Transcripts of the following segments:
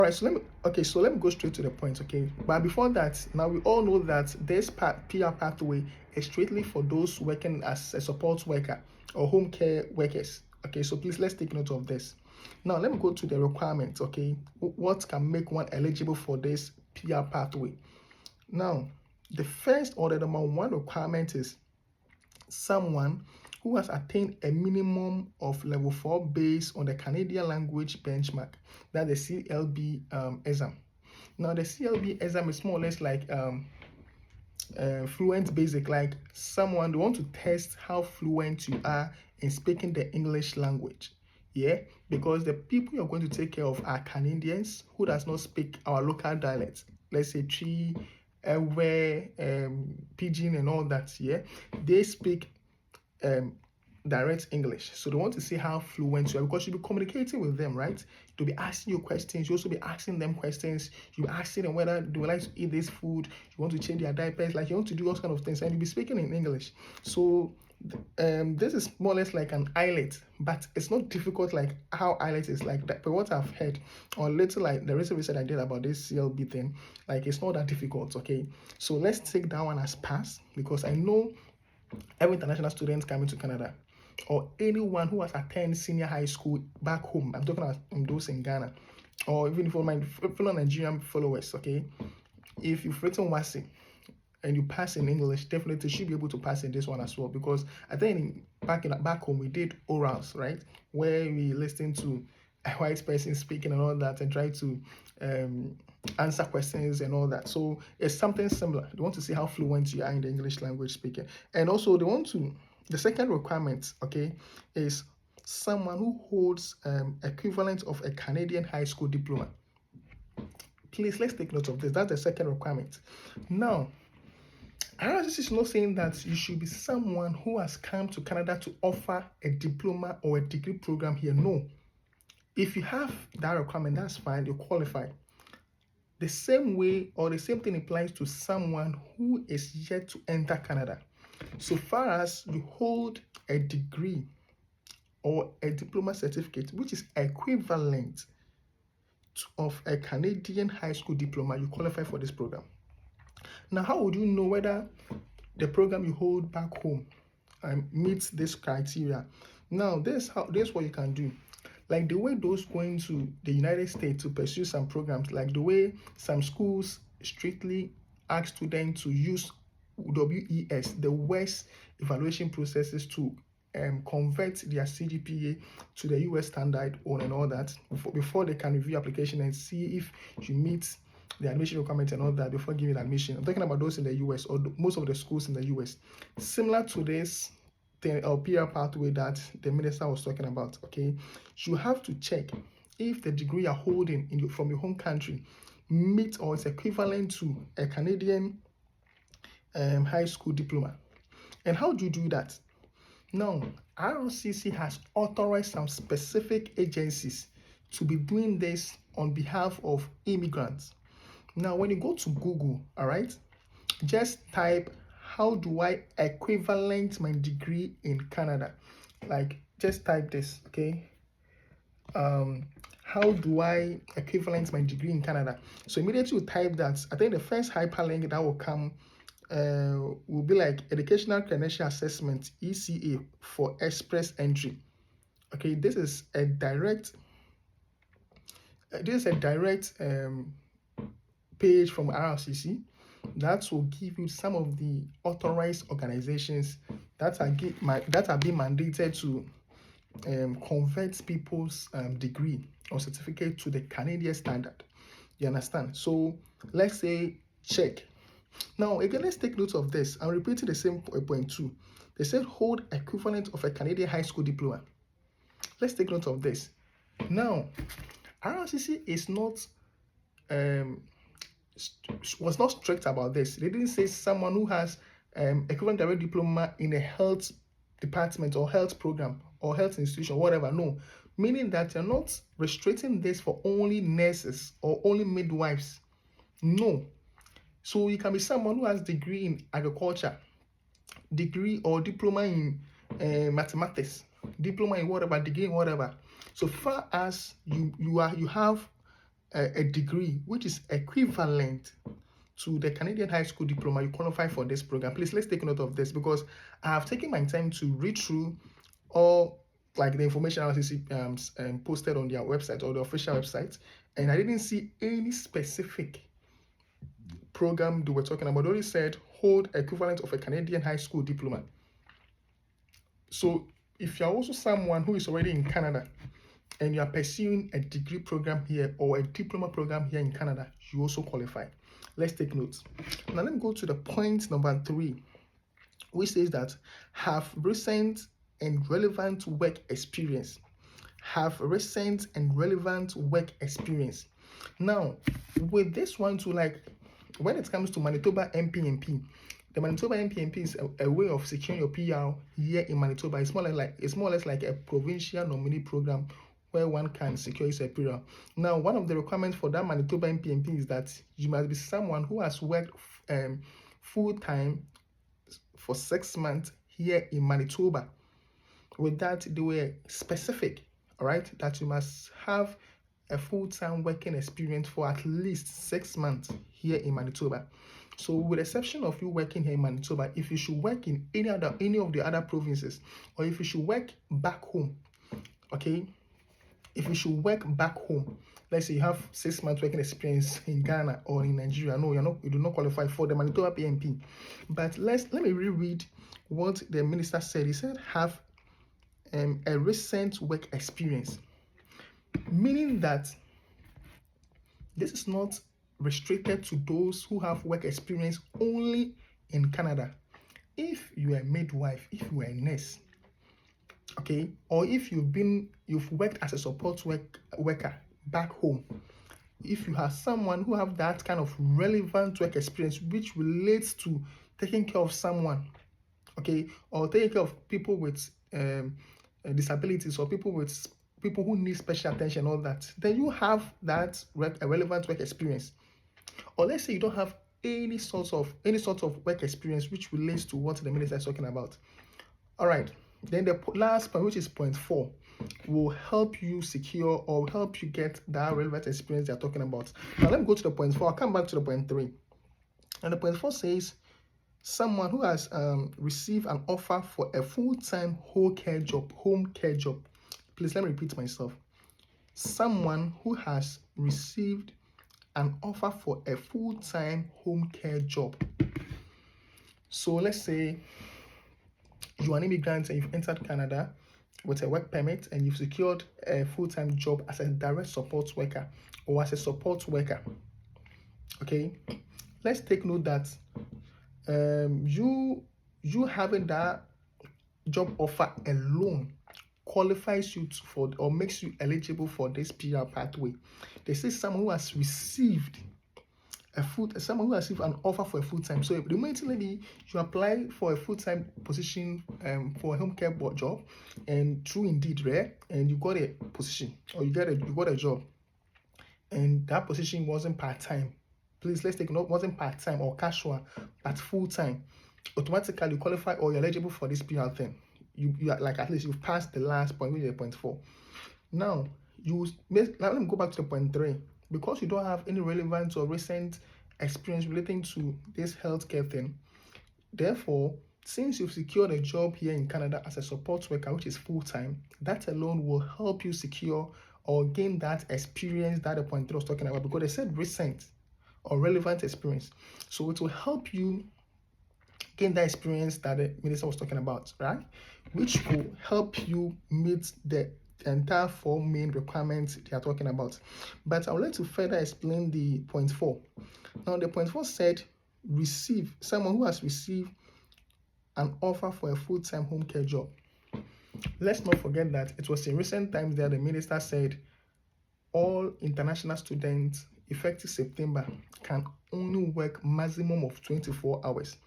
All right, so let me go straight to the point, okay? But before that, now we all know that this PR pathway is strictly for those working as a support worker or home care workers. Okay, so please let's take note of this. Now let me go to the requirements, okay? What can make one eligible for this PR pathway? Now, the first or the number one requirement is someone who has attained a minimum of level 4 based on the Canadian language benchmark, that the CLB exam. Now, the CLB exam is more or less like fluent basic, like someone they want to test how fluent you are in speaking the English language. Yeah, because the people you're going to take care of are Canadians who does not speak our local dialects. Let's say Tree, Ewe, Pidgin, and all that. Yeah, they speak um, direct English. So they want to see how fluent you are because you'll be communicating with them, right? They'll be asking you questions. You also be asking them questions. You asking them whether they would like to eat this food. You want to change their diapers. Like you want to do those kind of things, and you'll be speaking in English. So this is more or less like an IELTS, but it's not difficult like how IELTS is like that. But what I've heard, or little like the recent research I did about this CLB thing, like it's not that difficult. Okay, so let's take that one as pass because I know every international student coming to Canada or anyone who has attended senior high school back home, I'm talking about those in Ghana, or even for my fellow Nigerian followers, okay, if you've written WASI and you pass in English, definitely should be able to pass in this one as well, because I think back home we did orals, right, where we listened to a white person speaking and all that and try to answer questions and all that. So it's something similar. They want to see how fluent you are in the English language speaking, and also they want to. The second requirement, okay, is someone who holds equivalent of a Canadian high school diploma. Please let's take note of this. That's the second requirement. Now, RSS is not saying that you should be someone who has come to Canada to offer a diploma or a degree program here. No. If you have that requirement, that's fine, you qualify. The same way or the same thing applies to someone who is yet to enter Canada. So far as you hold a degree or a diploma certificate, which is equivalent of a Canadian high school diploma, you qualify for this program. Now, how would you know whether the program you hold back home meets this criteria? Now, this what you can do. Like the way those going to the United States to pursue some programs, like the way some schools strictly ask students to use WES, the WES evaluation processes to convert their CGPA to the US standard on and all that before they can review application and see if you meet the admission requirements and all that before giving admission. I'm talking about those in the US or most of the schools in the US. Similar to this PR pathway that the minister was talking about, okay, you have to check if the degree you're holding from your home country meets or is equivalent to a Canadian high school diploma. And how do you do that? Now, ROCC has authorized some specific agencies to be doing this on behalf of immigrants. Now, when you go to Google, all right, just type, how do I equivalent my degree in Canada? Like, just type this, okay? How do I equivalent my degree in Canada? So immediately you type that. I think the first hyperlink that will come will be like Educational Credential Assessment, ECA, for express entry. Okay, this is a direct page from RRCC that will give you some of the authorized organizations that are being mandated to convert people's degree or certificate to the Canadian standard. You understand? So let's say check. Now again, let's take note of this. I'm repeating the same point too. They said hold equivalent of a Canadian high school diploma. Let's take note of this. Now, RRCC is not was not strict about this. They didn't say someone who has equivalent direct diploma in a health department or health program or health institution, whatever. No, meaning that you're not restricting this for only nurses or only midwives. No. So you can be someone who has degree in agriculture, degree or diploma in mathematics, diploma in whatever, degree in whatever. So far as you have a degree which is equivalent to the Canadian high school diploma, you qualify for this program. Please, let's take note of this because I have taken my time to read through all like the information I was posted on their website or the official website, and I didn't see any specific program they were talking about. They only said hold equivalent of a Canadian high school diploma. So if you're also someone who is already in Canada and you are pursuing a degree program here or a diploma program here in Canada, you also qualify. Let's take notes. Now let me go to the point number 3, which says that have recent and relevant work experience. Have recent and relevant work experience. Now, with this one too, like when it comes to Manitoba MPNP, the Manitoba MPNP is a way of securing your PR here in Manitoba. It's more or less like a provincial nominee program where one can secure his PR. Now, one of the requirements for that Manitoba MPNP is that you must be someone who has worked full time for 6 months here in Manitoba. With that, they were specific, all right, that you must have a full-time working experience for at least 6 months here in Manitoba. So with the exception of you working here in Manitoba, if you should work in any of the other provinces, or if you should work back home, okay, if you should work back home, let's say you have 6 months working experience in Ghana or in Nigeria, no, you do not qualify for the Manitoba PNP. But let me reread what the minister said. He said have a recent work experience, meaning that this is not restricted to those who have work experience only in Canada. If you are a midwife, if you are a nurse, okay, or if you've worked as a support worker back home, if you have someone who have that kind of relevant work experience which relates to taking care of someone, okay, or taking care of people with disabilities or people who need special attention, all that, then you have that relevant work experience. Or let's say you don't have any sort of work experience which relates to what the minister is talking about. All right, then the last point, which is point 4, will help you secure or help you get that relevant experience they're talking about. Now let me go to the point 4. I'll come back to the point 3. And the point 4 says someone who has received an offer for a full-time home care job. Please let me repeat myself. Someone who has received an offer for a full-time home care job. So let's say you are an immigrant and you've entered Canada with a work permit and you've secured a full-time job as a direct support worker or as a support worker. Okay, let's take note that you having that job offer alone qualifies you for or makes you eligible for this PR pathway. They say someone who has received someone who has received an offer for a full-time. So the moment maybe you apply for a full-time position for a home care job, and through Indeed, right, and you got a position or you got a job, and that position wasn't part-time. Please let's take note, wasn't part-time or casual, but full-time. Automatically you qualify or you're eligible for this PR thing. You are like, at least you've passed the last point, which is point 4. Now let me go back to the point 3. Because you don't have any relevant or recent experience relating to this healthcare thing, therefore, since you've secured a job here in Canada as a support worker, which is full-time, that alone will help you secure or gain that experience that the point 3 was talking about, because they said recent or relevant experience. So it will help you gain that experience that the minister was talking about, right? Which will help you meet the entire 4 main requirements they are talking about. But I would like to further explain the point 4. Now, the point 4 said someone who has received an offer for a full-time home care job. Let's not forget that it was in recent times that the minister said all international students effective September can only work maximum of 24 hours.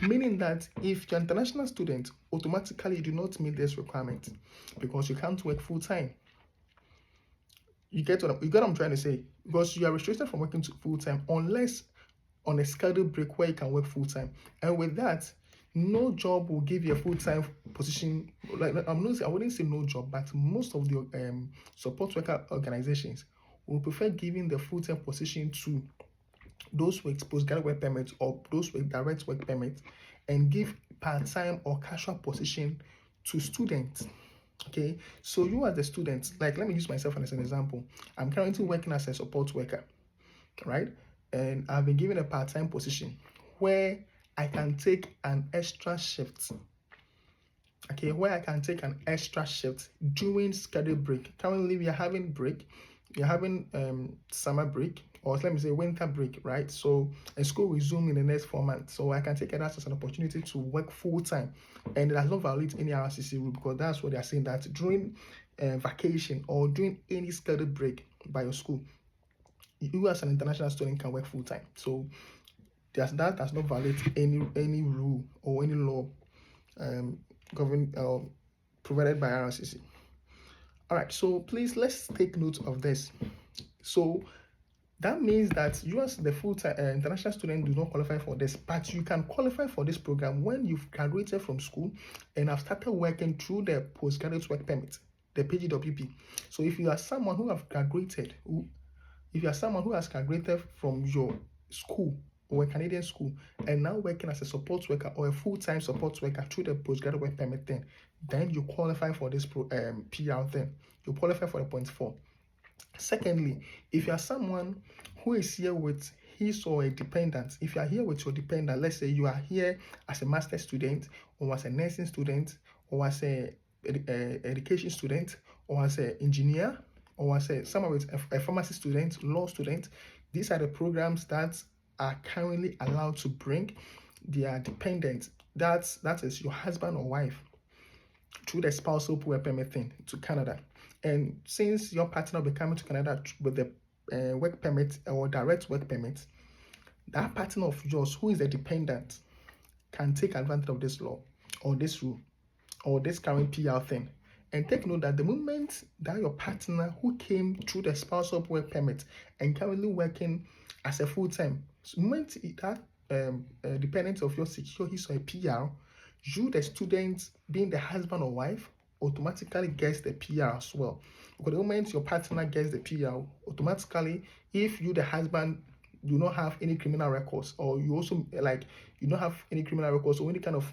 Meaning that if you're an international student, automatically you do not meet this requirement because you can't work full-time. You get what I'm trying to say? Because you are restricted from working full-time unless on a scheduled break where you can work full-time. And with that, no job will give you a full-time position. I wouldn't say no job, but most of the support worker organizations we prefer giving the full-time position to those with postgraduate work permit or those with direct work permit, and give part-time or casual position to students. Okay, so you as the student, like let me use myself as an example. I'm currently working as a support worker, right? And I've been given a part-time position where I can take an extra shift. Okay, where I can take an extra shift during scheduled break. Currently, we are having break. We are having summer break, or let me say winter break, right? So, a school resume in the next 4 months. So, I can take it as an opportunity to work full time, and it does not violate any RCC rule, because that's what they are saying, that during vacation or during any scheduled break by your school, you as an international student can work full time. So, that does not violate any rule or any law governed provided by RCC. All right, so please let's take note of this. So that means that you as the full-time international student do not qualify for this, but you can qualify for this program when you've graduated from school and have started working through the postgraduate work permit, the PGWP. So if you are someone who has graduated from your school or a Canadian school and now working as a support worker or a full-time support worker through the postgraduate work permit thing, then you qualify for this PR thing. You qualify for the point 4. Secondly, if you are someone who is here with his or a dependent, if you are here with your dependent, let's say you are here as a master's student or as a nursing student or as a education student or as an engineer or as someone with a pharmacy student, law student, these are the programs that are currently allowed to bring their dependents, that is your husband or wife, through the spousal work permit thing to Canada. And since your partner will be coming to Canada with the work permit or direct work permit, that partner of yours who is a dependent can take advantage of this law or this rule or this current PR thing. And take note that the moment that your partner who came through the spousal work permit and currently working as a full-time, the moment that dependent of yours secure his or a PR, you, the student, being the husband or wife, automatically gets the PR as well. Because the moment your partner gets the PR, automatically, if you, the husband, do not have any criminal records, or you also you don't have any criminal records or any kind of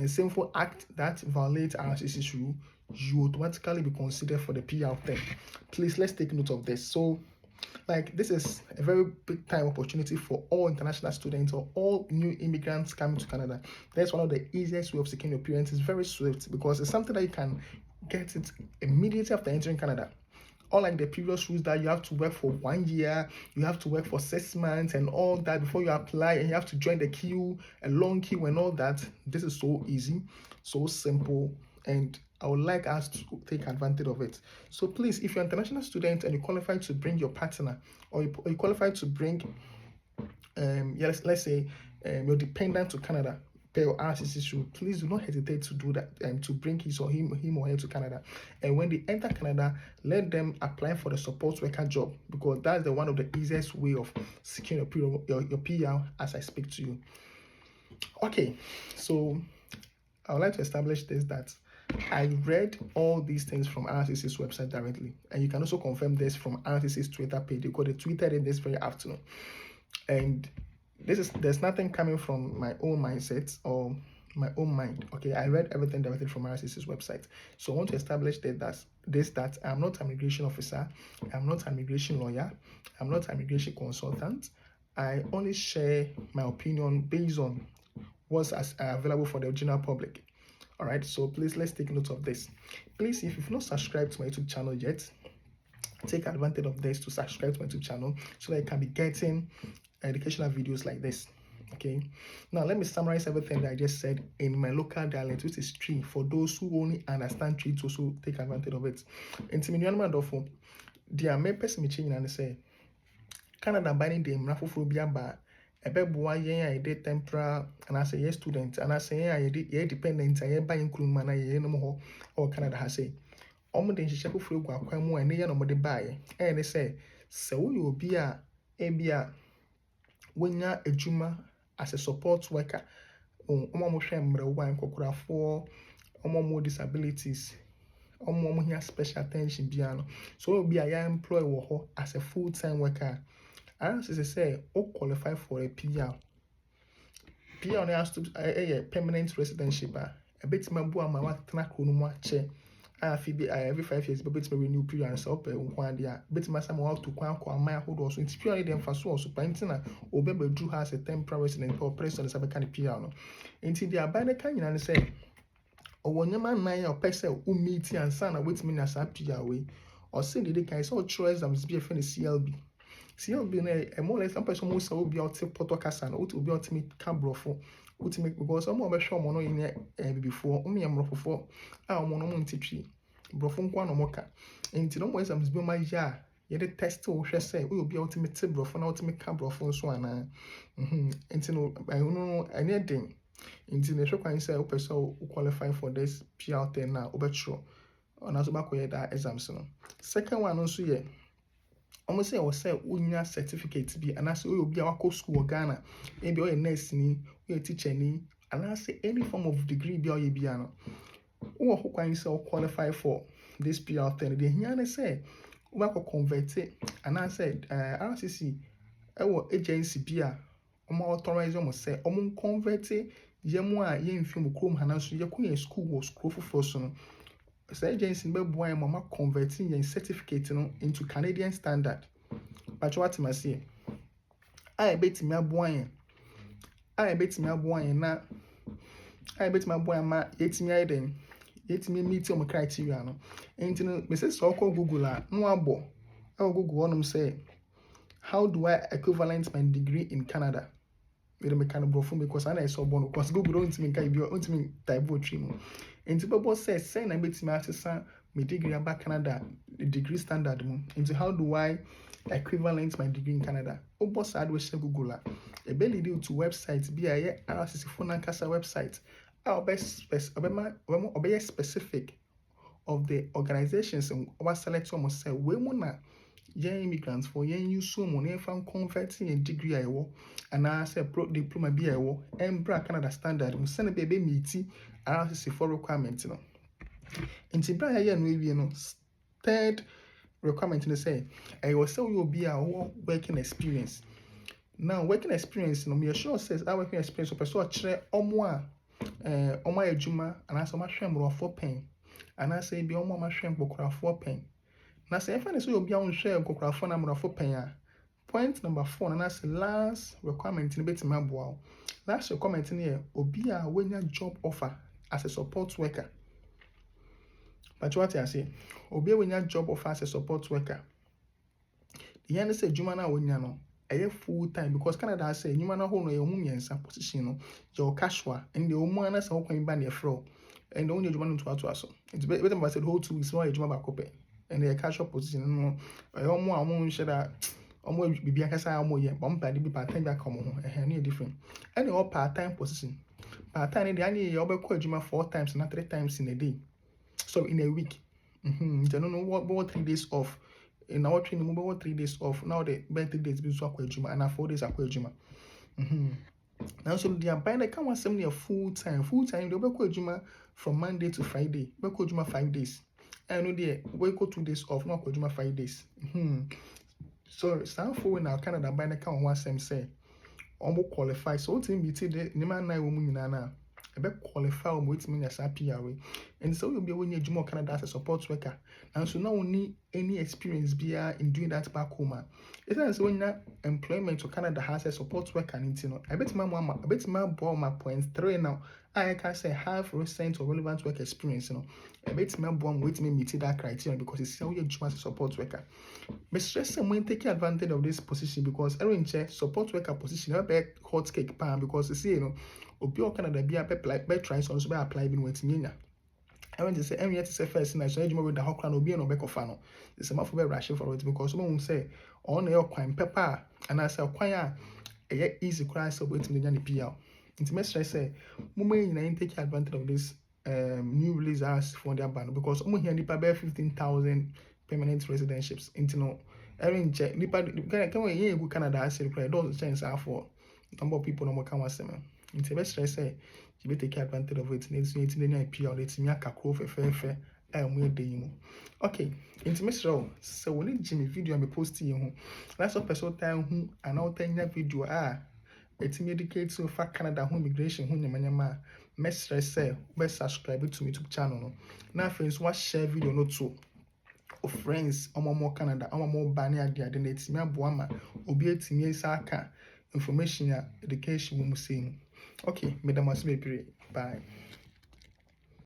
sinful act that violates RCC's rule, you automatically be considered for the PR thing. Please, let's take note of this. So, this is a very big time opportunity for all international students or all new immigrants coming to Canada. That's one of the easiest way of securing your parents. It's very swift because it's something that you can get it immediately after entering Canada. Unlike the previous rules that you have to work for 1 year, you have to work for 6 months and all that before you apply, and you have to join the queue, a long queue and all that. This is so easy, so simple, and I would like us to take advantage of it. So please, if you're an international student and you qualify to bring your partner, or you qualify to bring, let's say, your dependent to Canada, per RCC rule, please do not hesitate to do that, to bring him or her to Canada. And when they enter Canada, let them apply for the support worker job, because that's one of the easiest way of securing your PR as I speak to you. Okay, so I would like to establish this, that I read all these things from RCC's website directly, and you can also confirm this from RCC's Twitter page, because they tweeted it this very afternoon. And there's nothing coming from my own mindset or my own mind. Okay, I read everything directly from RCC's website. So I want to establish that I'm not an immigration officer, I'm not an immigration lawyer, I'm not an immigration consultant. I only share my opinion based on what's available for the general public. All right, so please, let's take note of this. Please, if you've not subscribed to my YouTube channel yet, take advantage of this to subscribe to my YouTube channel so that you can be getting educational videos like this. Okay, now let me summarize everything that I just said in my local dialect, which is Tree, for those who only understand Tree to also take advantage of it. Intiminuanum dear me person me change and say Canada banning the mrafophobia bar ɛbɛboa yɛn a yɛde temporal anaasɛ yɛ student anaasɛ yɛn a yɛde dependent a yɛba nkuruma na yɛnom hɔ ɔwɔ Canada ha sɛ ɔmo de nhyehyɛ foforɔ gu akwan mu a ɛne yɛ na ɔmo de baeɛ ɛyɛ ne sɛ woyɛ obi a ebi a wonya adwuma as a support worker, ɔmo a mohwɛ mmerɛwa nkɔkorafoɔ, ɔmo disabilities, ɔmo here special attention biara no so will be a employee wɔ hɔ as a full-time worker as say o qualify for a PR no has to permanent residency ba a bit ma bu ama watena kuro no mu akyɛ every 5 years bit ma renew PR and so pɛ nkwan dia bit ma sama wa to kwan kwa ama ahodo so nti PR dem fa so pantina obeba dru has a temporary resident or president sabe kan PR no nti dia ba ne kan nyina ne say ɔwɔ nyama nan a ɔpɛ sɛ wo meet ansa na wetimi na saa PR we ɔsɛ de kan sɛ ɔtwerɛ exams bi efe ne CLB na more like some person who say obi out poto kasa na obi ultimate ka brofo ultimate because some omo hwe omo no yin before omo yem brofo a omo no mo ntitwi brofo nkwa no moka enti no mo exams bi ma ya ye de test wo hwe say obi ultimate brofo na ultimate ka brofo so ana enti no no anya den enti ne hwe kwan say o person o qualify for this PR thing na obetro ona so ba ko ye da exams no second one no so ye almost say was say unya certificate bi and say obi a wako school Ghana maybe o nurse ni o teacher ni and say any form of degree bi o ye bia no wo ho kwan say o qualify for this PR thing dey here na say we go convert it and say RCC e wo agency bi a omo authorize omo say omo convert yemu a ye mfi mu krom hanan so ye ko ye school wo school for so no say agency be boy mama converting your certificate no into Canadian standard but what must say I bet me aboan na I bet my boy ma yetimi aiden yetimi meet your criteria no enti no me say so call Google a no abo I Google one say how do I equivalent my degree in Canada with me kind of brofo because I saw born because Google don't mean kai bi don't mean type tree no enti babo says say na betimi asesa my degree about Canada the degree standard mo enti how do I equivalent my degree in Canada obo sad we say Google a e be lead you to website bi a ye RCC phone and casa website obe specific of the organizations we select almost say we mo na young immigrants for young use so money from converting a degree I wo and I say pro diploma bi I wo and bra Canada standard we send be meet RCC for requirement no nti bra ya no ewie no third requirement no say I was say you be a working experience now working experience no me sure says our working experience so person kire omo a omo adwuma and I so ma hwem ro for pen and I say bi omo ma hwem bokora for pen na say if I say obi a unhwe nkokrafo na mrafo pen a point number 4 na say last requirement ni betima boa last requirement ni e obi a wenya job offer as a support worker but what I say obi a wenya job offer as a support worker the end say juma na wenya no eye full time because Canada say juma na ho no e hu miensa position no your casual and the omo na say okwan ba na e fro and the only juma no to aso it better say the whole 2 weeks no juma ba kope and the casual position no omo a omo nhye da omo bibia kasa omo ye bom pa de bi part time ba ka omo ho no different and the part time position part time dey any ye obekọ adwuma 4 times na 3 times in a day so in a week you know what 3 days off in our training we about 3 days off now the 3 days bi so akọ adwuma and 4 days akọ adwuma now so the buy the can want a full time they obekọ adwuma from Monday to Friday obekọ adwuma 5 days and no there we go 2 days off no akọ adwuma 5 days so stand for now Canada buy the can want some say omo qualify so what meet the man na wo mu nyina na ebe qualify omo wetimi nya sa PR we and so you be when you adwuma Canada as a support worker and so now we need any experience bia in doing that back home it is when you employment to Canada has a support worker and you know I bet my boy my point 3 now I can say have recent or relevant work experience you know I bet my boy wait me meet that criteria because it's how you adwuma as a support worker me stress when taking advantage of this position because every support worker position be hot cake pan because you see you know obi o Canada be try so be apply bi no wetimi nya I want to say every yet say first na so adwuma with the hokra no obi no be kofa no the same for be rush for it because someone say on your kwan pepper and I say kwan a easy cry so wetimi nya ne PR into me stress say mama nyina take advantage of this new release as for their ban because omo here nipa be 15,000 permanent residentships into no every check nipa can we here go Canada as a cry those chance are for number of people no more can was into me stress say you be take advantage of it needs you to any PR let me akakro fefe ɛmu ɛda yi mu. Okay, nti mesrɛ wo sɛ wɔne gye me video a me post yi ho na sɛ wopɛ sɛ wotaa hu anaa wotaa nya video a ɛtumi educate wo fa Canada ho immigration ho nyamanyama a mɛsrɛ sɛ wobɛ subscribe to me YouTube channel no na afei nso wahyɛ video no to wo friends ɔmo Canada ɔmo ba ne adeade na ɛtumi aboa ma obi atumi nsa aka information a education wɔ mu sei mu. Okay, meda mo ase bebree. Bye.